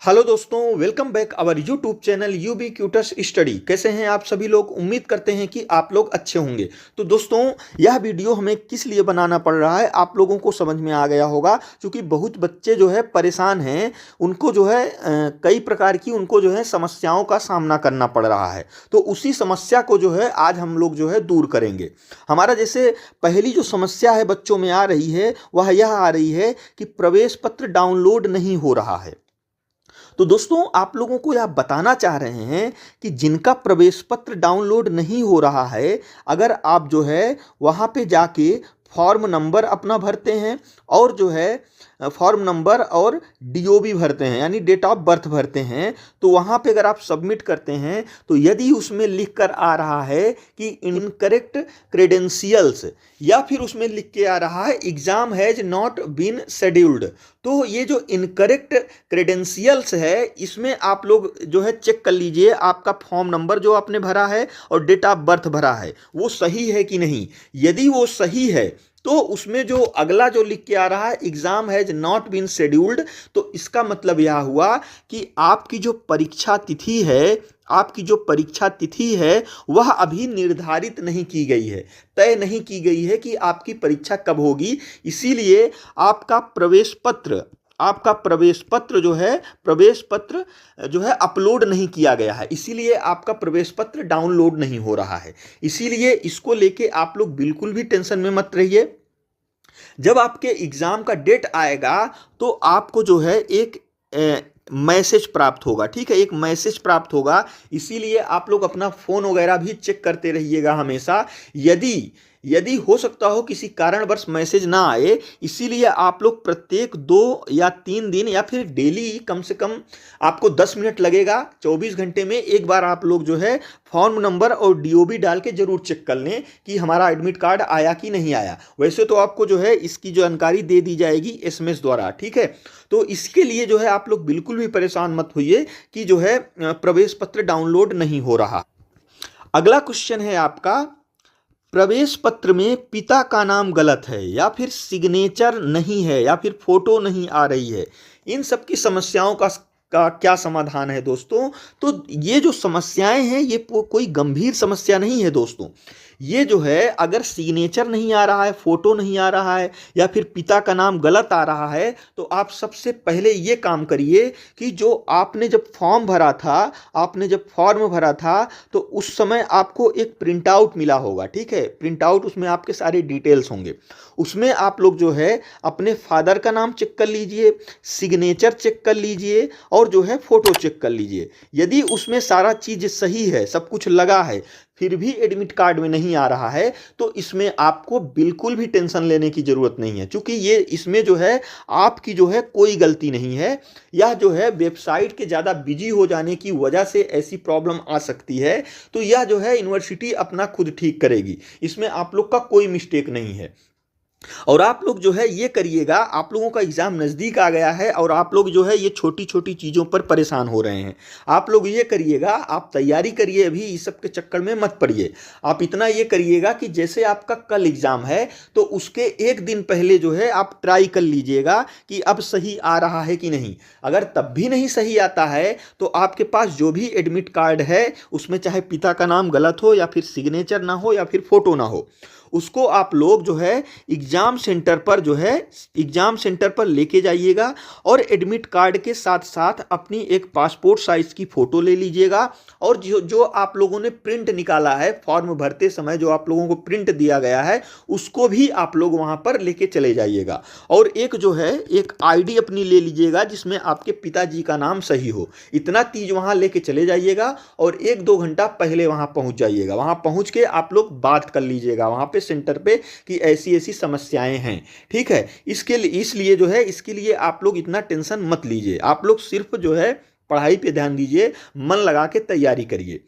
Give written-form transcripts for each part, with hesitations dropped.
Hello दोस्तों, welcome back our YouTube channel ubiquitous study. कैसे हैं आप सभी लोग? उम्मीद करते हैं कि आप लोग अच्छे होंगे। तो दोस्तों, यह वीडियो हमें किस लिए बनाना पड़ रहा है आप लोगों को समझ में आ गया होगा, क्योंकि बहुत बच्चे जो है परेशान हैं। उनको जो है कई प्रकार की उनको जो है समस्याओं का सामना करना पड़ रहा है। तो उसी समस्या को जो है आज हम लोग जो है दूर करेंगे। हमारा जैसे पहली जो समस्या है बच्चों में आ रही है वह यह आ रही है कि प्रवेश पत्र डाउनलोड नहीं हो रहा है। तो दोस्तों, आप लोगों को यह बताना चाह रहे हैं कि जिनका प्रवेश पत्र डाउनलोड नहीं हो रहा है, अगर आप जो है वहाँ पे जाके फॉर्म नंबर अपना भरते हैं और जो है फॉर्म नंबर और डीओबी भरते हैं, यानी डेट ऑफ बर्थ भरते हैं, तो वहाँ पे अगर आप सबमिट करते हैं तो यदि उसमें लिख कर आ रहा है कि इनकरेक्ट क्रेडेंशियल्स, या फिर उसमें लिख के आ रहा है exam has not been scheduled, तो ये जो इनकरेक्ट क्रेडेंशियल्स है इसमें आप लोग जो है चेक कर लीजिए आपका फॉर्म नंबर जो आपने भरा है और डेट ऑफ बर्थ भरा है वो सही है कि नहीं। यदि वो सही है तो उसमें जो अगला जो लिख के आ रहा है exam has not been scheduled, तो इसका मतलब यह हुआ कि आपकी जो परीक्षा तिथि है वह अभी निर्धारित नहीं की गई है, तय नहीं की गई है कि आपकी परीक्षा कब होगी। इसीलिए आपका प्रवेश पत्र जो है अपलोड नहीं किया गया है, इसीलिए आपका प्रवेश पत्र डाउनलोड नहीं हो रहा है। इसीलिए इसको लेके आप लोग बिल्कुल भी टेंशन में मत रहिए। जब आपके एग्जाम का डेट आएगा तो आपको जो है एक मैसेज प्राप्त होगा, ठीक है, एक मैसेज प्राप्त होगा। इसीलिए आप लोग अपना फोन वगैरह भी चेक करते रहिएगा हमेशा। यदि हो सकता हो किसी कारणवश मैसेज ना आए, इसीलिए आप लोग प्रत्येक 2 या 3 दिन या फिर डेली कम से कम आपको 10 मिनट लगेगा, 24 घंटे में एक बार आप लोग जो है फॉर्म नंबर और डीओबी डाल के जरूर चेक कर लें कि हमारा एडमिट कार्ड आया कि नहीं आया। वैसे तो आपको जो है इसकी जानकारी दे दी जाएगी एसएमएस द्वारा, ठीक है। तो इसके लिए जो है आप लोग बिल्कुल भी परेशान मत होइए कि जो है प्रवेश पत्र डाउनलोड नहीं हो रहा। अगला क्वेश्चन है आपका, प्रवेश पत्र में पिता का नाम गलत है या फिर सिग्नेचर नहीं है या फिर फोटो नहीं आ रही है। इन सब की समस्याओं का क्या समाधान है दोस्तों? तो ये जो समस्याएं हैं ये कोई गंभीर समस्या नहीं है दोस्तों। ये जो है अगर सिग्नेचर नहीं आ रहा है, फोटो नहीं आ रहा है या फिर पिता का नाम गलत आ रहा है, तो आप सबसे पहले ये काम करिए कि जो आपने जब फॉर्म भरा था तो उस समय आपको एक प्रिंट आउट मिला होगा, ठीक है। प्रिंट आउट, उसमें आपके सारे डिटेल्स होंगे। उसमें आप लोग जो है अपने फादर का नाम चेक कर लीजिए, सिग्नेचर चेक कर लीजिए और जो है फोटो चेक कर लीजिए। यदि उसमें सारा चीज सही है, सब कुछ लगा है, फिर भी एडमिट कार्ड में नहीं आ रहा है, तो इसमें आपको बिल्कुल भी टेंशन लेने की जरूरत नहीं है, क्योंकि ये इसमें जो है आपकी जो है कोई गलती नहीं है। यह जो है वेबसाइट के ज़्यादा बिजी हो जाने की वजह से ऐसी प्रॉब्लम आ सकती है। तो यह जो है यूनिवर्सिटी अपना खुद ठीक करेगी, इसमें आप लोग का कोई मिस्टेक नहीं है। और आप लोग जो है ये करिएगा, आप लोगों का एग्जाम नज़दीक आ गया है और आप लोग जो है ये छोटी छोटी चीज़ों पर परेशान हो रहे हैं। आप लोग ये करिएगा, आप तैयारी करिए, अभी इस सब के चक्कर में मत पड़िए। आप इतना ये करिएगा कि जैसे आपका कल एग्जाम है तो उसके एक दिन पहले जो है आप ट्राई कर लीजिएगा कि अब सही आ रहा है कि नहीं। अगर तब भी नहीं सही आता है तो आपके पास जो भी एडमिट कार्ड है उसमें चाहे पिता का नाम गलत हो या फिर सिग्नेचर ना हो या फिर फोटो ना हो, उसको आप लोग जो है एग्जाम सेंटर पर लेके जाइएगा और एडमिट कार्ड के साथ साथ अपनी एक पासपोर्ट साइज की फ़ोटो ले लीजिएगा। और जो आप लोगों ने प्रिंट निकाला है फॉर्म भरते समय, जो आप लोगों को प्रिंट दिया गया है, उसको भी आप लोग वहाँ पर लेके चले जाइएगा। और एक आईडी अपनी ले लीजिएगा जिसमें आपके पिताजी का नाम सही हो। इतना चीज़ वहाँ लेके चले जाइएगा और 1-2 घंटा पहले वहाँ पहुँच जाइएगा। वहाँ पहुँच के आप लोग बात कर लीजिएगा वहाँ पे सेंटर पे कि ऐसी ऐसी समस्याएं हैं, ठीक है। इसके लिए आप लोग इतना टेंशन मत लीजिए। आप लोग सिर्फ जो है पढ़ाई पे ध्यान दीजिए, मन लगा के तैयारी करिए।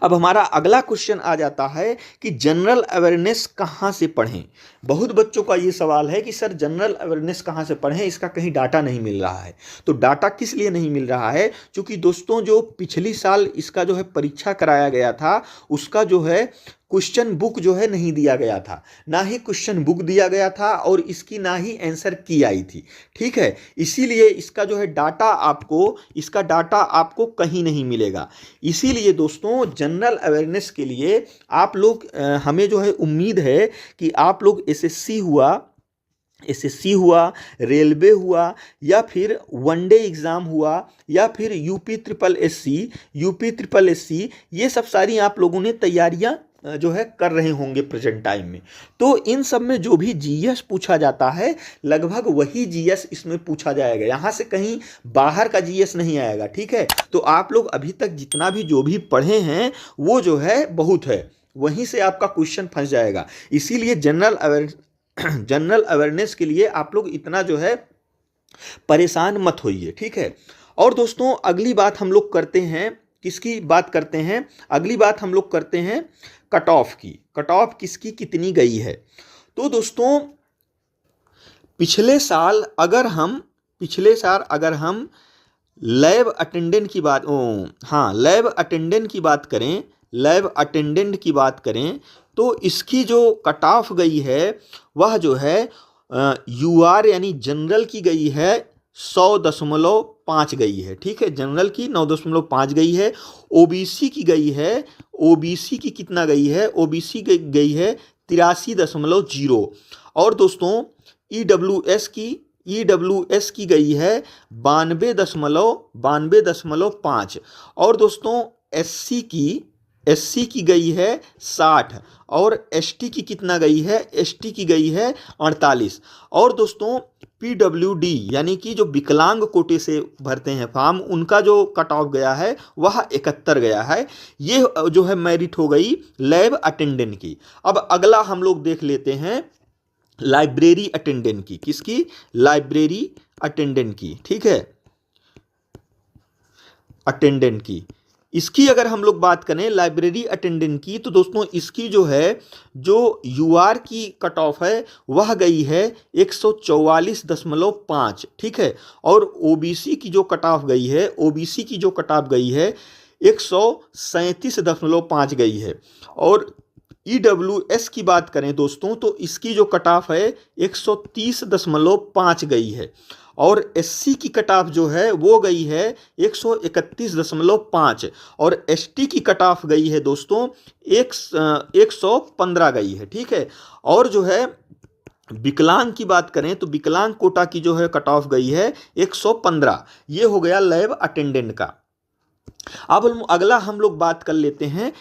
अब हमारा अगला क्वेश्चन आ जाता है कि जनरल अवेयरनेस कहाँ से पढ़ें। बहुत बच्चों का ये सवाल है कि सर जनरल अवेयरनेस कहाँ से पढ़ें, इसका कहीं डाटा नहीं मिल रहा है। तो डाटा किस लिए नहीं मिल रहा है? क्योंकि दोस्तों जो पिछली साल इसका जो है परीक्षा कराया गया था उसका जो है क्वेश्चन बुक जो है नहीं दिया गया था, ना ही क्वेश्चन बुक दिया गया था और इसकी ना ही आंसर की आई थी, ठीक है। इसीलिए इसका जो है इसका डाटा आपको कहीं नहीं मिलेगा। इसीलिए दोस्तों जनरल अवेयरनेस के लिए आप लोग हमें जो है उम्मीद है कि आप लोग एसएससी हुआ, रेलवे हुआ, या फिर वनडे एग्ज़ाम हुआ, या फिर यूपी ट्रिपल एससी, ये सब सारी आप लोगों ने तैयारियां जो है कर रहे होंगे प्रेजेंट टाइम में। तो इन सब में जो भी जीएस पूछा जाता है लगभग वही जीएस इसमें पूछा जाएगा, यहाँ से कहीं बाहर का जीएस नहीं आएगा, ठीक है। तो आप लोग अभी तक जितना भी जो भी पढ़े हैं वो जो है बहुत है, वहीं से आपका क्वेश्चन फंस जाएगा। इसीलिए जनरल अवेयरनेस के लिए आप लोग इतना जो है परेशान मत होइए, ठीक है। और दोस्तों अगली बात हम लोग करते हैं, किसकी बात करते हैं, अगली बात हम लोग करते हैं कट ऑफ की। कट ऑफ किसकी कितनी गई है। तो दोस्तों पिछले साल अगर हम लैब अटेंडेंट की बात करें तो इसकी जो कट ऑफ गई है वह जो है यूआर यानी जनरल की गई है 100.5 गई है, ठीक है। जनरल की 9.5 गई है। ओबीसी की गई है, ओबीसी की कितना गई है, ओबीसी गई है 83.0। और दोस्तों ईडब्ल्यूएस की गई है 92.5। और दोस्तों एससी की गई है 60। और एसटी की कितना गई है, एसटी की गई है 48। और दोस्तों पीडब्ल्यूडी यानी कि जो विकलांग कोटे से भरते हैं फॉर्म, उनका जो कट ऑफ गया है वह 71 गया है। ये जो है मेरिट हो गई लैब अटेंडेंट की। अब अगला हम लोग देख लेते हैं लाइब्रेरी अटेंडेंट की। किसकी, लाइब्रेरी अटेंडेंट की, ठीक है, अटेंडेंट की। इसकी अगर हम लोग बात करें लाइब्रेरी अटेंडेंट की, तो दोस्तों इसकी जो है जो यूआर की कट ऑफ है वह गई है 144.5, ठीक है। और ओबीसी की जो कट ऑफ गई है, 137.5 गई है। और ईडब्ल्यूएस की बात करें दोस्तों तो इसकी जो कट ऑफ है 130.5 गई है। और एससी की कट ऑफ जो है वो गई है 131.5। और एसटी की कट ऑफ गई है दोस्तों 115 गई है, ठीक है। और जो है विकलांग की बात करें तो विकलांग कोटा की जो है कट ऑफ गई है 115। ये हो गया लैब अटेंडेंट का। अब अगला हम लोग बात कर लेते हैं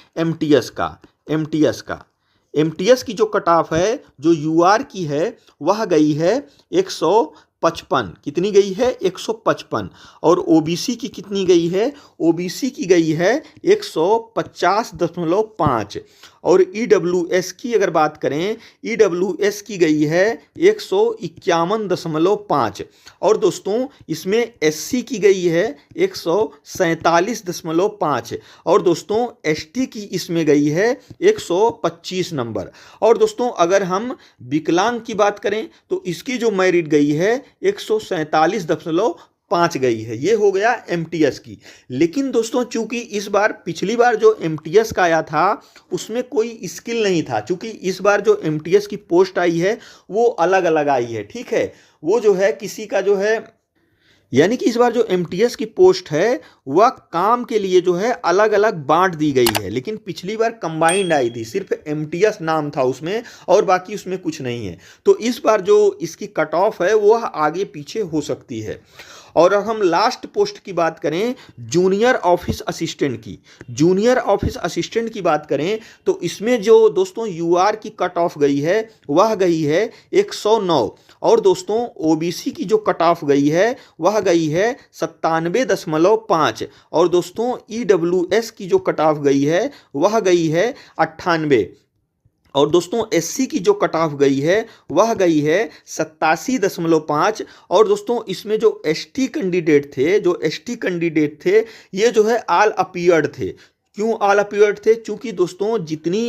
एमटीएस की जो कट ऑफ है जो यूआर की है वह गई है 155। कितनी गई है, 155। और ओबीसी की कितनी गई है, ओबीसी की गई है 150.5। और ईडब्ल्यूएस की अगर बात करें, ईडब्ल्यूएस की गई है 151.5। और दोस्तों इसमें एससी की गई है 147.5। और दोस्तों एसटी की इसमें गई है 125 नंबर। और दोस्तों अगर हम विकलांग की बात करें तो इसकी जो मेरिट गई है 147.5 गई है। ये हो गया एमटीएस की। लेकिन दोस्तों चूंकि इस बार पिछली बार जो एमटीएस का आया था उसमें कोई स्किल नहीं था, चूंकि इस बार जो एमटीएस की पोस्ट आई है वो अलग अलग आई है, ठीक है। वो जो है किसी का जो है यानी कि इस बार जो एमटीएस की पोस्ट है वह काम के लिए जो है अलग अलग बांट दी गई है। लेकिन पिछली बार कंबाइंड आई थी, सिर्फ एमटीएस नाम था उसमें और बाकी उसमें कुछ नहीं है। तो इस बार जो इसकी कट ऑफ है वह आगे पीछे हो सकती है। और अब हम लास्ट पोस्ट की बात करें जूनियर ऑफिस असिस्टेंट की बात करें तो इसमें जो दोस्तों यूआर की कट ऑफ गई है वह गई है 109। और दोस्तों ओबीसी की जो कट ऑफ गई है वह गई है 97.5। और दोस्तों ईडब्ल्यूएस की जो कट ऑफ गई है वह गई है 98। और दोस्तों एससी की जो कट ऑफ गई है वह गई है 87.5। और दोस्तों इसमें जो एसटी कैंडिडेट थे ये जो है ऑल अपीयर्ड थे, क्यों ऑल अपीयर्ड थे? क्योंकि दोस्तों जितनी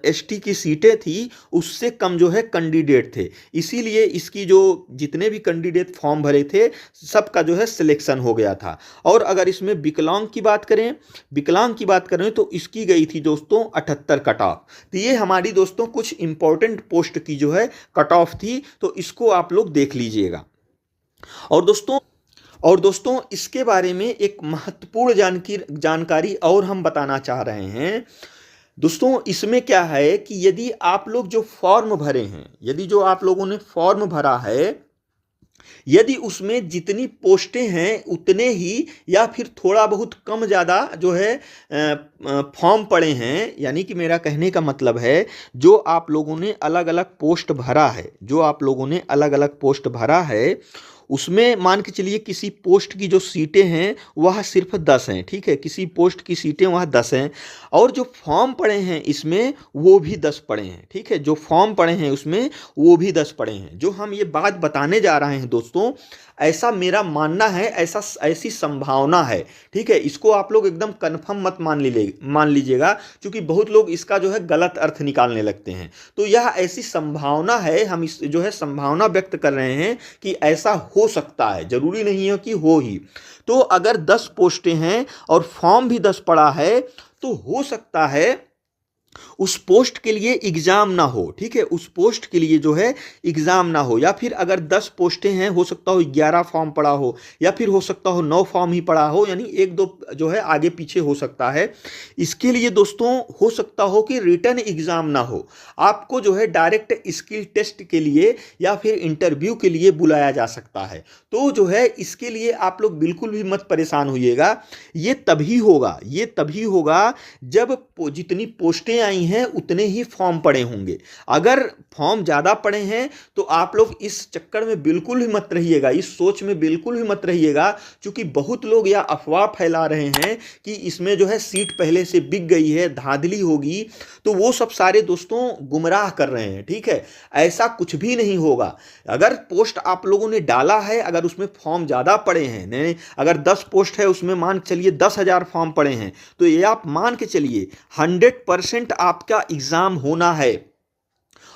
एसटी की सीटें थी उससे कम जो है कैंडिडेट थे, इसीलिए इसकी जो जितने भी कैंडिडेट फॉर्म भरे थे सबका जो है सिलेक्शन हो गया था। और अगर इसमें विकलांग की बात करें तो इसकी गई थी दोस्तों 78 कट ऑफ। तो ये हमारी दोस्तों कुछ इंपॉर्टेंट पोस्ट की जो है कट ऑफ थी, तो इसको आप लोग देख लीजिएगा। और दोस्तों इसके बारे में एक महत्वपूर्ण जानकारी और हम बताना चाह रहे हैं। दोस्तों इसमें क्या है कि यदि आप लोग जो फॉर्म भरे हैं, यदि जो आप लोगों ने फॉर्म भरा है, यदि उसमें जितनी पोस्टें हैं उतने ही या फिर थोड़ा बहुत कम ज़्यादा जो है फॉर्म पड़े हैं, यानी कि मेरा कहने का मतलब है जो आप लोगों ने अलग अलग पोस्ट भरा है, उसमें मान के चलिए किसी पोस्ट की जो सीटें हैं वह सिर्फ 10 हैं, ठीक है, किसी पोस्ट की सीटें वह 10 हैं, और जो फॉर्म पड़े हैं इसमें वो भी 10 पड़े हैं, ठीक है, जो फॉर्म पड़े हैं उसमें वो भी 10 पड़े हैं। जो हम ये बात बताने जा रहे हैं दोस्तों, ऐसा मेरा मानना है, ऐसी संभावना है, ठीक है, इसको आप लोग एकदम कन्फर्म मत मान लीजिएगा, क्योंकि बहुत लोग इसका जो है गलत अर्थ निकालने लगते हैं। तो यह ऐसी संभावना है, हम इस जो है संभावना व्यक्त कर रहे हैं कि ऐसा हो सकता है, जरूरी नहीं है कि हो ही। तो अगर 10 पोस्टें हैं और फॉर्म भी 10 पड़ा है तो हो सकता है उस पोस्ट के लिए एग्जाम ना हो, ठीक है, उस पोस्ट के लिए जो है एग्जाम ना हो, या फिर अगर 10 पोस्टें हैं हो सकता हो 11 फॉर्म पड़ा हो, या फिर हो सकता हो 9 फॉर्म ही पड़ा हो, यानी 1-2 जो है आगे पीछे हो सकता है। इसके लिए दोस्तों हो सकता हो कि रिटन एग्जाम ना हो, आपको जो है डायरेक्ट स्किल टेस्ट के लिए या फिर इंटरव्यू के लिए बुलाया जा सकता है। तो जो है इसके लिए आप लोग बिल्कुल भी मत परेशान होइएगा, ये तभी होगा जब जितनी पोस्टें आई हैं उतने ही फॉर्म पड़े होंगे। अगर फॉर्म ज़्यादा पड़े हैं तो आप लोग इस चक्कर में बिल्कुल भी मत रहिएगा, इस सोच में बिल्कुल भी मत रहिएगा, क्योंकि बहुत लोग यह अफवाह फैला रहे हैं कि इसमें जो है सीट पहले से बिक गई है, धांधली होगी, तो वो सब सारे दोस्तों गुमराह कर रहे हैं, ठीक है, ऐसा कुछ भी नहीं होगा। अगर पोस्ट आप लोगों ने डाला है, अगर उसमें फॉर्म ज़्यादा पड़े हैं, नहीं, अगर 10 पोस्ट है उसमें मान के चलिए 10,000 फॉर्म पड़े हैं, तो ये आप मान के चलिए 100% आपका एग्जाम होना है,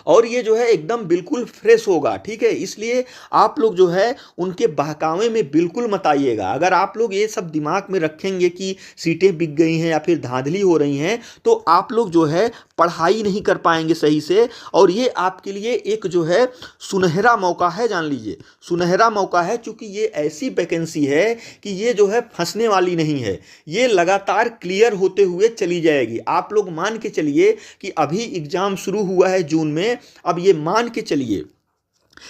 और ये जो है एकदम बिल्कुल फ्रेश होगा, ठीक है। इसलिए आप लोग जो है उनके बहकावे में बिल्कुल मत आइएगा। अगर आप लोग ये सब दिमाग में रखेंगे कि सीटें बिक गई हैं या फिर धांधली हो रही हैं, तो आप लोग जो है पढ़ाई नहीं कर पाएंगे सही से, और ये आपके लिए एक जो है सुनहरा मौका है, जान लीजिए सुनहरा मौका है, क्योंकि ये ऐसी वैकेंसी है कि ये जो है फंसने वाली नहीं है, ये लगातार क्लियर होते हुए चली जाएगी। आप लोग मान के चलिए कि अभी एग्जाम शुरू हुआ है जून में, अब ये मान के चलिए,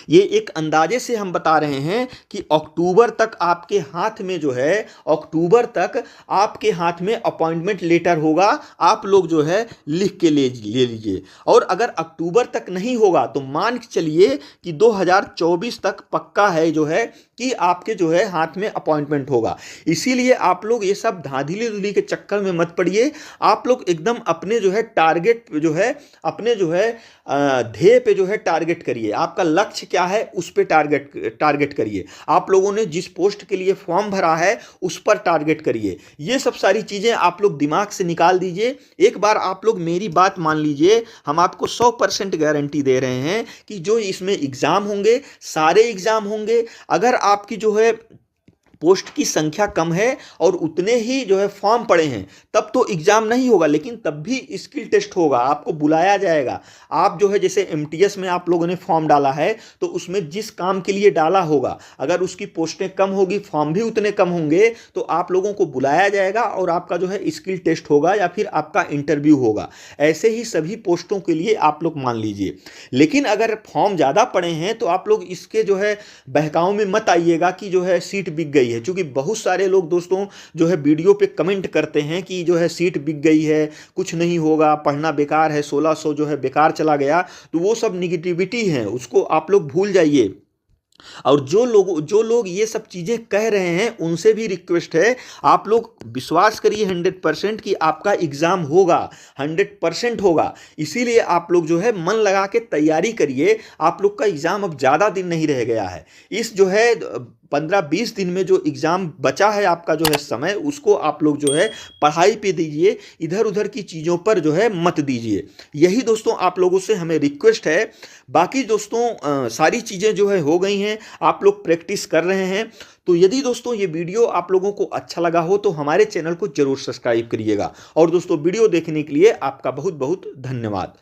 ये एक अंदाजे से हम बता रहे हैं कि अक्टूबर तक आपके हाथ में जो है, अक्टूबर तक आपके हाथ में अपॉइंटमेंट लेटर होगा, आप लोग जो है लिख के ले लीजिए। और अगर अक्टूबर तक नहीं होगा तो मान के चलिए कि 2024 तक पक्का है जो है कि आपके जो है हाथ में अपॉइंटमेंट होगा। इसीलिए आप लोग ये सब धांधली के चक्कर में मत पड़िए, आप लोग एकदम अपने जो है टारगेट जो है, अपने जो है ध्येय पे जो है टारगेट करिए। आपका लक्ष्य क्या है उस पे टारगेट करिए। आप लोगों ने जिस पोस्ट के लिए फॉर्म भरा है उस पर टारगेट करिए। ये सब सारी चीजें आप लोग दिमाग से निकाल दीजिए। एक बार आप लोग मेरी बात मान लीजिए, हम आपको 100% गारंटी दे रहे हैं कि जो इसमें एग्जाम होंगे सारे एग्जाम होंगे। अगर आपकी जो है पोस्ट की संख्या कम है और उतने ही जो है फॉर्म पड़े हैं तब तो एग्जाम नहीं होगा, लेकिन तब भी स्किल टेस्ट होगा, आपको बुलाया जाएगा। आप जो है जैसे एमटीएस में आप लोगों ने फॉर्म डाला है तो उसमें जिस काम के लिए डाला होगा, अगर उसकी पोस्टें कम होगी फॉर्म भी उतने कम होंगे, तो आप लोगों को बुलाया जाएगा और आपका जो है स्किल टेस्ट होगा या फिर आपका इंटरव्यू होगा। ऐसे ही सभी पोस्टों के लिए आप लोग मान लीजिए। लेकिन अगर फॉर्म ज़्यादा पड़े हैं तो आप लोग इसके जो है बहकाव में मत आइएगा कि जो है सीट बिक गई है, क्योंकि बहुत सारे लोग दोस्तों जो है वीडियो पे कमेंट करते हैं कि जो है सीट बिक गई है, कुछ नहीं होगा, पढ़ना बेकार है, 1600 जो है बेकार चला गया। तो वो सब निगेटिविटी है, उसको आप लोग भूल जाइए। और जो लोग ये सब चीजें कह रहे हैं उनसे भी रिक्वेस्ट है, आप लोग विश्वास करिए 100% कि आपका एग्जाम होगा, 100% होगा। इसीलिए आप लोग जो है मन लगा के तैयारी करिए। आप लोग का एग्जाम अब ज्यादा दिन नहीं रह गया है। इस जो है 15-20 दिन में जो एग्ज़ाम बचा है आपका जो है समय, उसको आप लोग जो है पढ़ाई पे दीजिए, इधर उधर की चीज़ों पर जो है मत दीजिए। यही दोस्तों आप लोगों से हमें रिक्वेस्ट है। बाकी दोस्तों सारी चीज़ें जो है हो गई हैं, आप लोग प्रैक्टिस कर रहे हैं। तो यदि दोस्तों ये वीडियो आप लोगों को अच्छा लगा हो तो हमारे चैनल को जरूर सब्सक्राइब करिएगा। और दोस्तों वीडियो देखने के लिए आपका बहुत बहुत धन्यवाद।